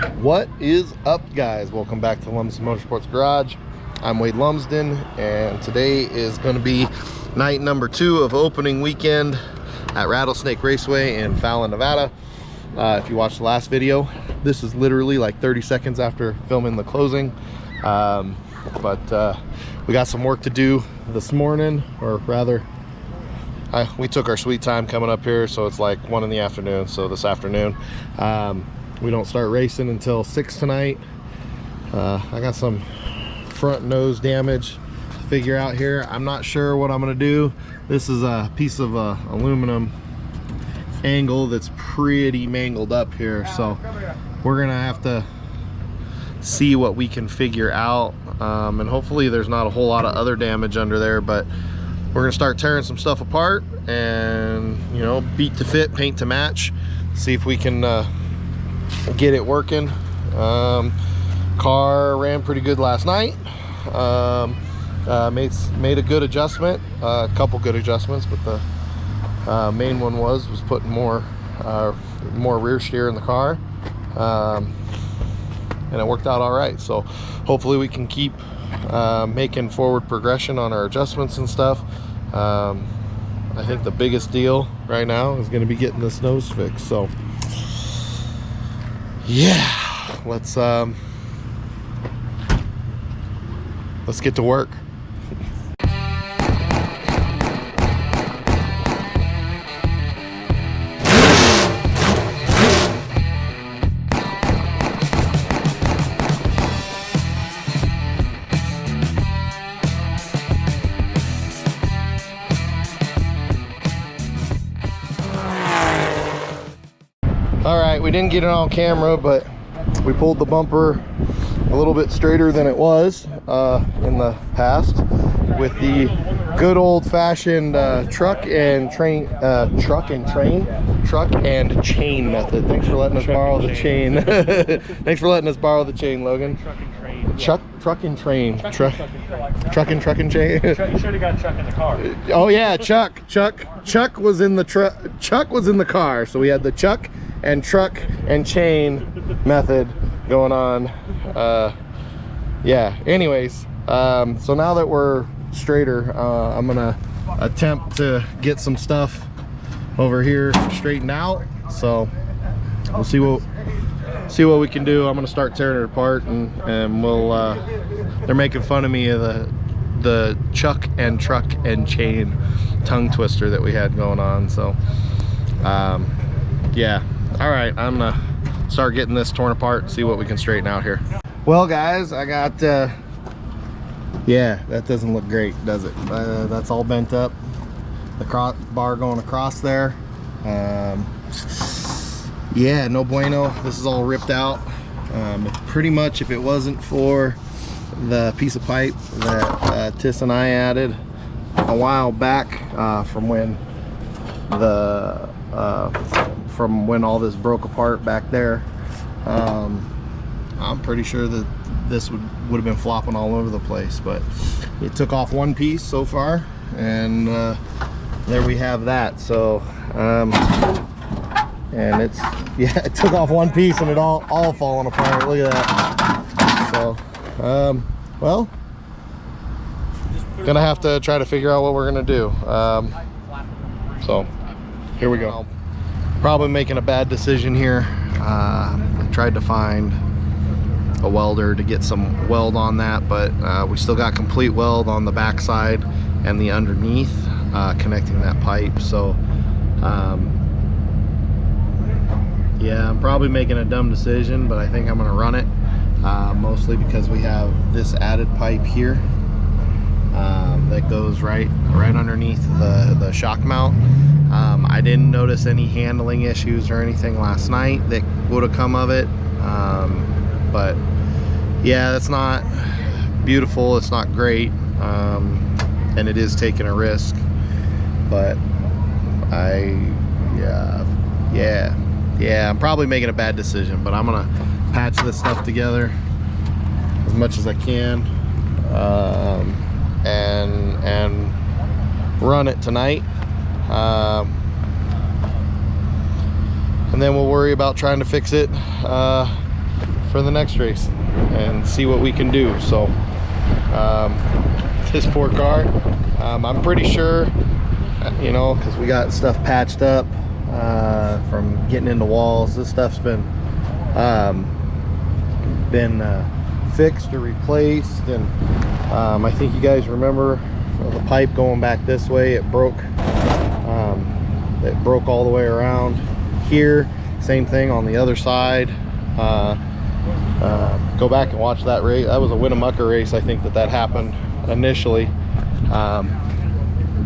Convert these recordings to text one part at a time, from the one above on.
What is up, guys? Welcome back to Lumsden Motorsports Garage. I'm Wade Lumsden, and today is going to be night number 2 of opening weekend at Rattlesnake Raceway in Fallon, Nevada. If you watched the last video, this is literally like 30 seconds after filming the closing. But we got some work to do this morning, or rather, we took our sweet time coming up here, so it's like 1 in the afternoon. So this afternoon, we don't start racing until 6 tonight. I got some front nose damage to figure out here. I'm not sure what I'm gonna do. This is a piece of aluminum angle that's pretty mangled up here, so we're gonna have to see what we can figure out, and hopefully there's not a whole lot of other damage under there, but we're gonna start tearing some stuff apart and, you know, beat to fit, paint to match, see if we can get it working. Car ran pretty good last night. Made a good adjustment, a couple good adjustments, but the main one was putting more rear steer in the car, and it worked out all right. So hopefully we can keep making forward progression on our adjustments and stuff. I think the biggest deal right now is going to be getting this nose fixed. So yeah, let's get to work. All right, we didn't get it on camera, but we pulled the bumper a little bit straighter than it was in the past with the good old-fashioned truck and chain method. Thanks for letting us borrow the chain. Thanks for letting us borrow the chain, Logan. Truck and chain. Truck and chain. You should have got Chuck in the car. Oh yeah, Chuck was in the Chuck was in the car, so we had the Chuck and truck and chain method going on. Yeah, anyways, so now that we're straighter, I'm gonna attempt to get some stuff over here straightened out. So we'll see what we can do. I'm gonna start tearing it apart, and we'll they're making fun of me of the Chuck and truck and chain tongue twister that we had going on. So yeah, all right, I'm gonna start getting this torn apart and see what we can straighten out here. Well guys, I got yeah, that doesn't look great, does it? That's all bent up, the crossbar going across there. Yeah, no bueno. This is all ripped out. Pretty much, if it wasn't for the piece of pipe that Tiss and I added a while back, from when all this broke apart back there, I'm pretty sure that this would have been flopping all over the place. But it took off one piece so far, and there we have that. So and it's, yeah, it took off one piece and it all falling apart. Look at that. So well, gonna have to try to figure out what we're gonna do. So here we go. Probably making a bad decision here. I tried to find a welder to get some weld on that, but we still got complete weld on the backside and the underneath, connecting that pipe. So yeah, I'm probably making a dumb decision, but I think I'm gonna run it, mostly because we have this added pipe here that goes right underneath the shock mount. I didn't notice any handling issues or anything last night that would have come of it, but yeah, that's not beautiful, it's not great, and it is taking a risk. But yeah, I'm probably making a bad decision, but I'm gonna patch this stuff together as much as I can, and run it tonight, and then we'll worry about trying to fix it for the next race and see what we can do. So this poor car, I'm pretty sure, you know, because we got stuff patched up from getting into walls. This stuff's been fixed or replaced, and I think you guys remember the pipe going back this way. It broke all the way around here. Same thing on the other side. Go back and watch that race. That was a Winnemucca race, I think, that happened initially.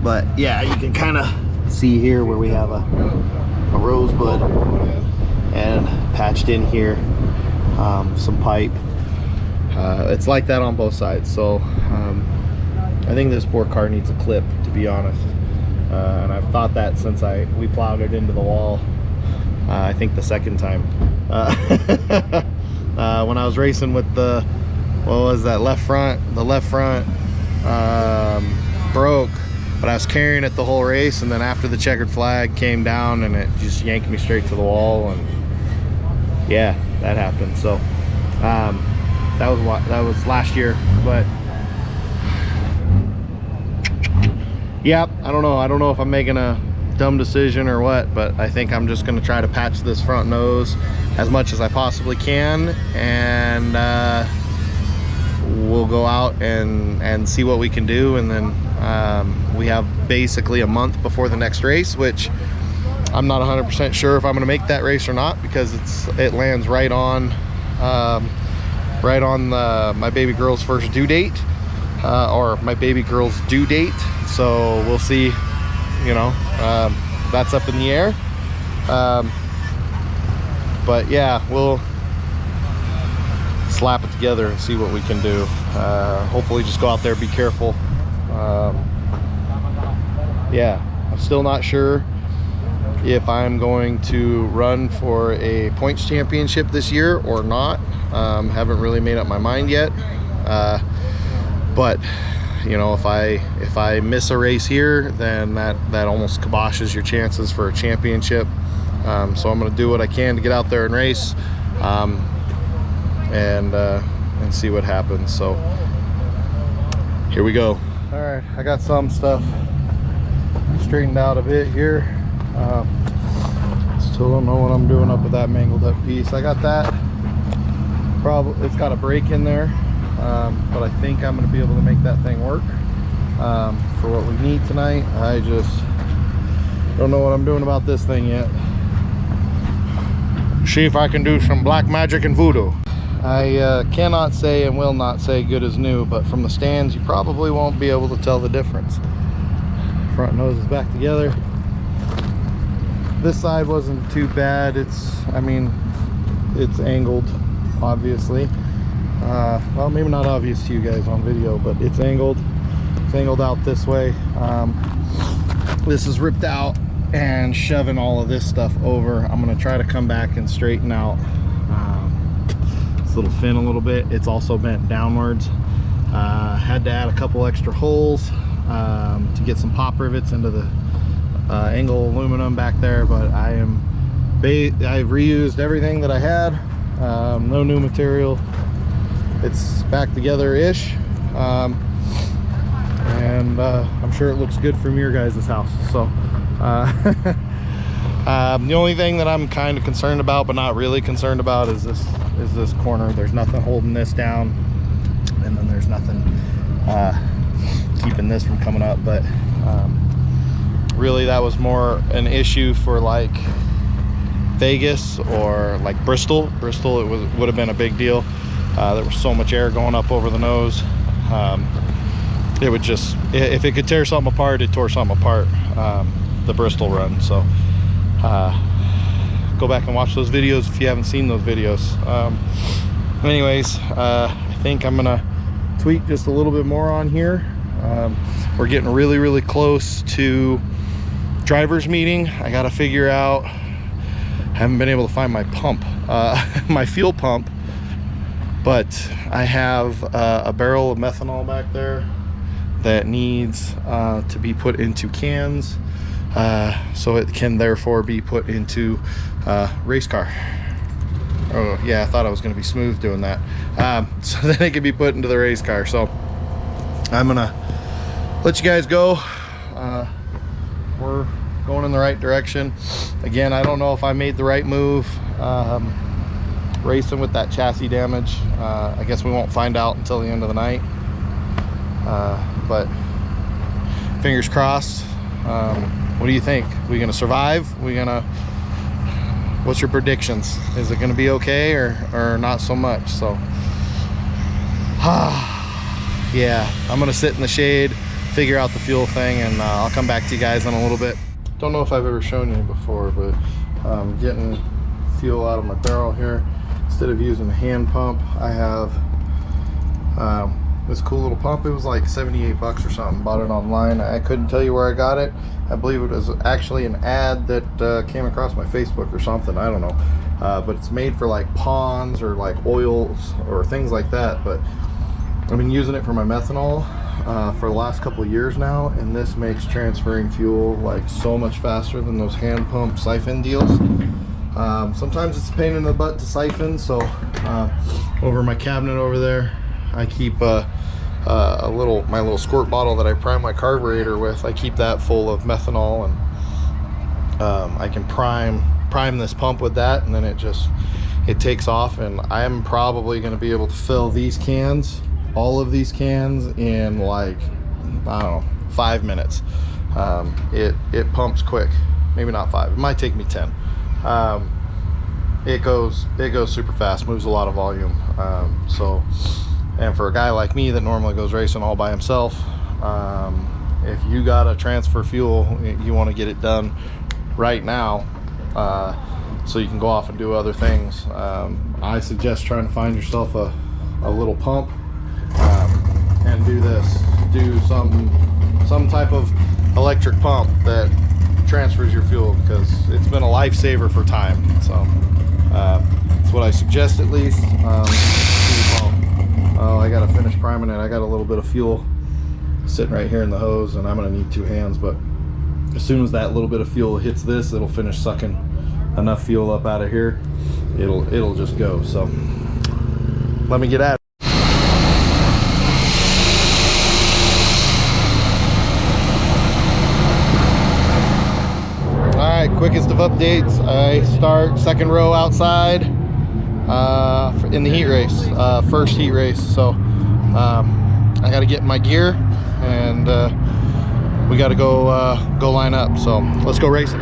But yeah, you can kind of see here where we have a rosebud and patched in here some pipe. It's like that on both sides. So I think this poor car needs a clip, to be honest. And I've thought that since we plowed it into the wall. I think the second time when I was racing with the, what was that, left front? The left front broke, but I was carrying it the whole race, and then after the checkered flag came down, and it just yanked me straight to the wall, and yeah, that happened. So that was last year. But yeah, I don't know if I'm making a dumb decision or what, but I think I'm just going to try to patch this front nose as much as I possibly can, and we'll go out and see what we can do. And then we have basically a month before the next race, which I'm not 100% sure if I'm going to make that race or not, because it lands right on my baby girl's first due date, or my baby girl's due date. So we'll see, you know, that's up in the air. But yeah, we'll slap it together and see what we can do. Hopefully just go out there, be careful. Yeah, I'm still not sure if I'm going to run for a points championship this year or not. Haven't really made up my mind yet. But you know, if I miss a race here, then that almost kiboshes your chances for a championship. So I'm going to do what I can to get out there and race, and see what happens. So here we go. All right, I got some stuff straightened out a bit here. Still don't know what I'm doing up with that mangled up piece. I got that. Probably it's got a break in there. But I think I'm going to be able to make that thing work for what we need tonight. I just don't know what I'm doing about this thing yet. See if I can do some black magic and voodoo. I cannot say and will not say good as new, but from the stands you probably won't be able to tell the difference. Front nose is back together. This side wasn't too bad. I mean, it's angled, obviously. Well, maybe not obvious to you guys on video, but it's angled. It's angled out this way. This is ripped out and shoving all of this stuff over. I'm going to try to come back and straighten out this little fin a little bit. It's also bent downwards. Had to add a couple extra holes to get some pop rivets into the angle aluminum back there, but I've reused everything that I had. No new material. It's back together-ish, and I'm sure it looks good from your guys' house. So the only thing that I'm kind of concerned about, but not really concerned about, is this corner. There's nothing holding this down, and then there's nothing keeping this from coming up. But really, that was more an issue for like Vegas or like Bristol. Bristol, would have been a big deal. There was so much air going up over the nose. It would just, if it could tear something apart, it tore something apart. The Bristol run. So go back and watch those videos if you haven't seen those videos. Anyways, I think I'm gonna tweak just a little bit more on here. We're getting really, really close to driver's meeting. I gotta figure out, haven't been able to find my pump, my fuel pump. But I have a barrel of methanol back there that needs to be put into cans, so it can therefore be put into race car. Oh yeah, I thought I was going to be smooth doing that. So then it could be put into the race car. So I'm gonna let you guys go. We're going in the right direction. Again, I don't know if I made the right move racing with that chassis damage. I guess we won't find out until the end of the night, but fingers crossed. What do you think? We gonna survive? What's your predictions? Is it gonna be okay or not so much? So yeah, I'm gonna sit in the shade, figure out the fuel thing, and I'll come back to you guys in a little bit. Don't know if I've ever shown you before, but getting fuel out of my barrel here. Instead of using a hand pump, I have this cool little pump. It was like 78 bucks or something. Bought it online. I couldn't tell you where I got it. I believe it was actually an ad that came across my Facebook or something. I don't know, but it's made for like ponds or like oils or things like that. But I've been using it for my methanol for the last couple of years now, and this makes transferring fuel like so much faster than those hand pump siphon deals. Sometimes it's a pain in the butt to siphon, so over my cabinet over there I keep my little squirt bottle that I prime my carburetor with. I keep that full of methanol, and I can prime this pump with that, and then it takes off. And I'm probably going to be able to fill these cans, all of these cans, in like, I don't know, 5 minutes. It pumps quick. Maybe not 5, it might take me 10. It goes super fast, moves a lot of volume. And for a guy like me that normally goes racing all by himself, if you gotta transfer fuel, you want to get it done right now, so you can go off and do other things. I suggest trying to find yourself a little pump, and do some type of electric pump that transfers your fuel, because it's been a lifesaver for time. So that's what I suggest, at least. Oh, I gotta finish priming it. I got a little bit of fuel sitting right here in the hose, and I'm gonna need 2 hands, but as soon as that little bit of fuel hits this, it'll finish sucking enough fuel up out of here. It'll just go. So let me get at it. Alright, quickest of updates. I start second row outside in the heat race, first heat race. So I got to get in my gear, and we got to go line up. So let's go racing.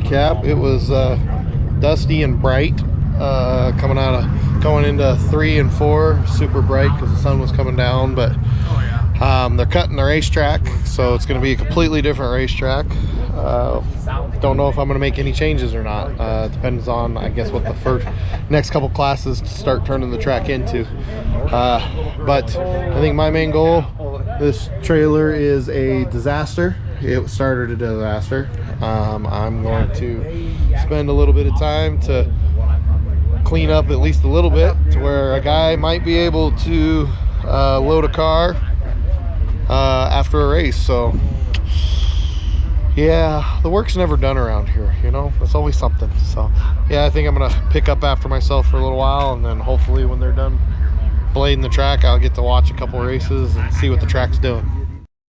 recap. It was dusty and bright, going into 3 and 4, super bright because the sun was coming down. But they're cutting the racetrack, so it's going to be a completely different racetrack. Don't know if I'm going to make any changes or not. Depends on, I guess, what the next couple classes start turning the track into. But I think my main goal, this trailer is a disaster. It started a disaster. I'm going to spend a little bit of time to clean up at least a little bit to where a guy might be able to load a car after a race. So yeah, the work's never done around here, you know. There's always something. So yeah, I think I'm gonna pick up after myself for a little while, and then hopefully when they're done blading the track, I'll get to watch a couple races and see what the track's doing.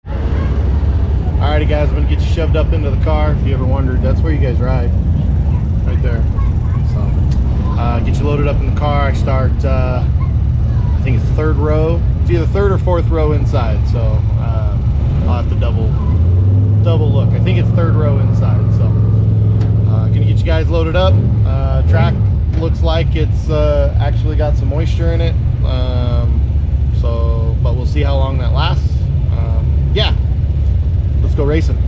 Alrighty guys, I'm gonna get you shoved up into the car. If you ever wondered, that's where you guys ride, right there. So get you loaded up in the car. I start I think it's 3rd row. It's either 3rd or 4th row inside, so I'll have to double look. I think it's 3rd row inside. So gonna get you guys loaded up. Track looks like it's actually got some moisture in it, but we'll see how long that lasts. Yeah, let's go racing.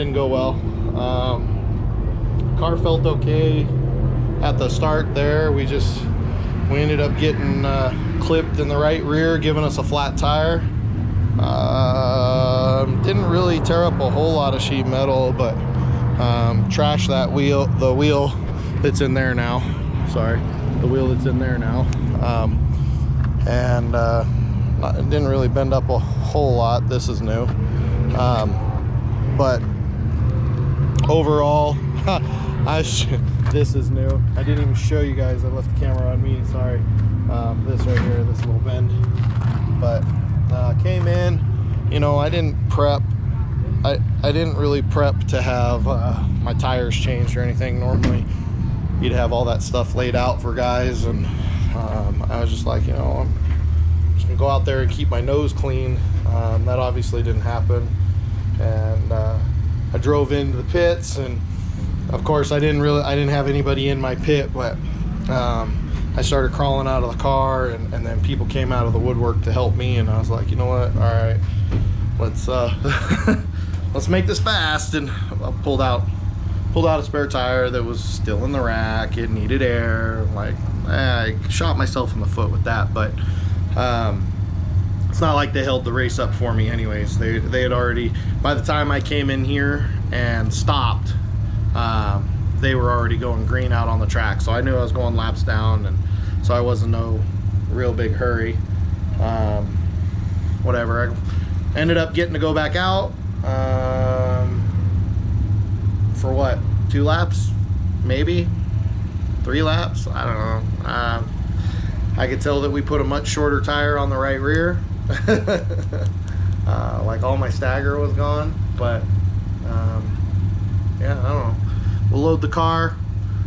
didn't go well. Car felt okay at the start there. We ended up getting clipped in the right rear, giving us a flat tire. Didn't really tear up a whole lot of sheet metal, but trashed that wheel, the wheel that's in there now. Sorry, the wheel that's in there now. It didn't really bend up a whole lot. This is new. But overall, this is new. I didn't even show you guys. I left the camera on me. Sorry. This right here, this little bend. But came in. You know, I didn't prep. I didn't really prep to have my tires changed or anything. Normally, you'd have all that stuff laid out for guys, and I was just like, you know, I'm just gonna go out there and keep my nose clean. That obviously didn't happen, and I drove into the pits, and of course I didn't have anybody in my pit, but I started crawling out of the car, and then people came out of the woodwork to help me, and I was like, you know what, all right, let's let's make this fast. And I pulled out a spare tire that was still in the rack. It needed air. Like, I shot myself in the foot with that, but it's not like they held the race up for me anyways. They had already, by the time I came in here and stopped, they were already going green out on the track, so I knew I was going laps down, and so I wasn't no real big hurry. Whatever, I ended up getting to go back out for what, 2 laps, maybe 3 laps, I don't know. I could tell that we put a much shorter tire on the right rear. Like, all my stagger was gone, but yeah, I don't know. We'll load the car,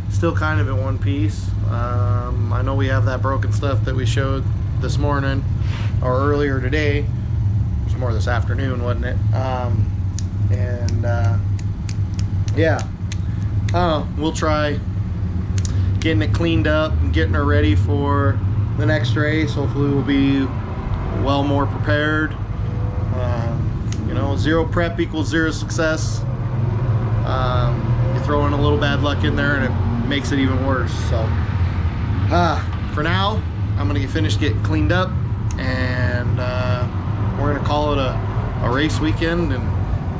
still kind of in one piece. I know we have that broken stuff that we showed this morning or earlier today. It was more this afternoon, wasn't it? Yeah, we'll try getting it cleaned up and getting her ready for the next race. Hopefully we'll be well more prepared. You know, 0 prep equals 0 success. You throw in a little bad luck in there and it makes it even worse. So for now, I'm gonna get finished getting cleaned up, and we're gonna call it a race weekend. And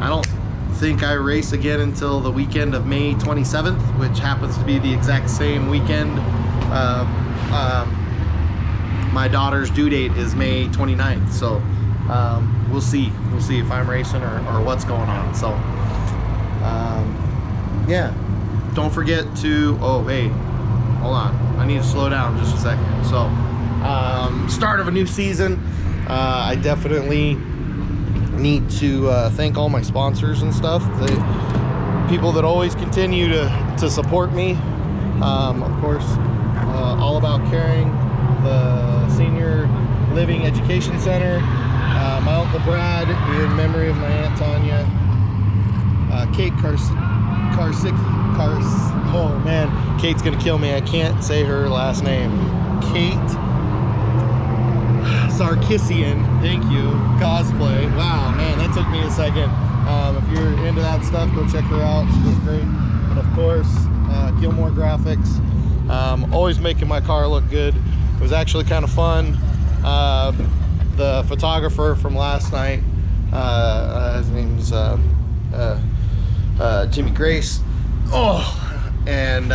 I don't think I race again until the weekend of May 27th, which happens to be the exact same weekend. My daughter's due date is May 29th, so we'll see if I'm racing or what's going on. So yeah, don't forget to, oh hey, hold on, I need to slow down just a second. So start of a new season. I definitely need to thank all my sponsors and stuff, the people that always continue to support me. Of course, All About Caring, the Senior Living Education Center, my Uncle Brad, in memory of my Aunt Tanya, Kate oh man, Kate's gonna kill me, I can't say her last name. Kate Sarkissian, thank you. Cosplay, wow, man, that took me a second. If you're into that stuff, go check her out, she's great. And of course, Gilmore Graphics, always making my car look good. It was actually kind of fun. The photographer from last night, his name's Jimmy Grace. Oh, and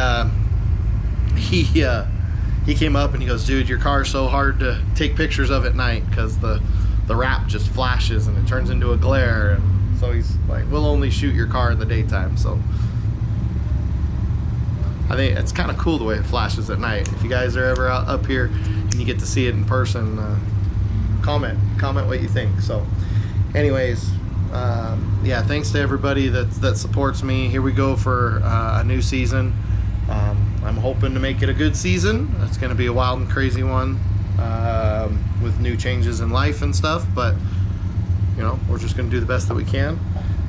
he came up and he goes, dude, your car's so hard to take pictures of at night because the wrap just flashes and it turns into a glare. And so he's like, we'll only shoot your car in the daytime. So I think it's kind of cool the way it flashes at night. If you guys are ever up here and you get to see it in person, comment what you think. So anyways, yeah, thanks to everybody that supports me. Here we go for a new season. I'm hoping to make it a good season. It's going to be a wild and crazy one, with new changes in life and stuff, but you know, we're just going to do the best that we can.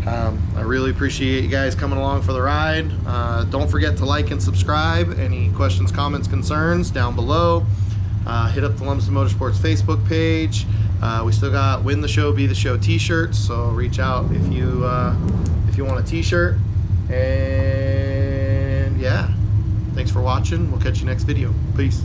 I really appreciate you guys coming along for the ride. Don't forget to like and subscribe. Any questions, comments, concerns, down below. Hit up the Lumsden Motorsports Facebook page. We still got Win the Show, Be the Show t-shirts, so reach out if you if you want a t-shirt. And yeah, thanks for watching. We'll catch you next video. Peace.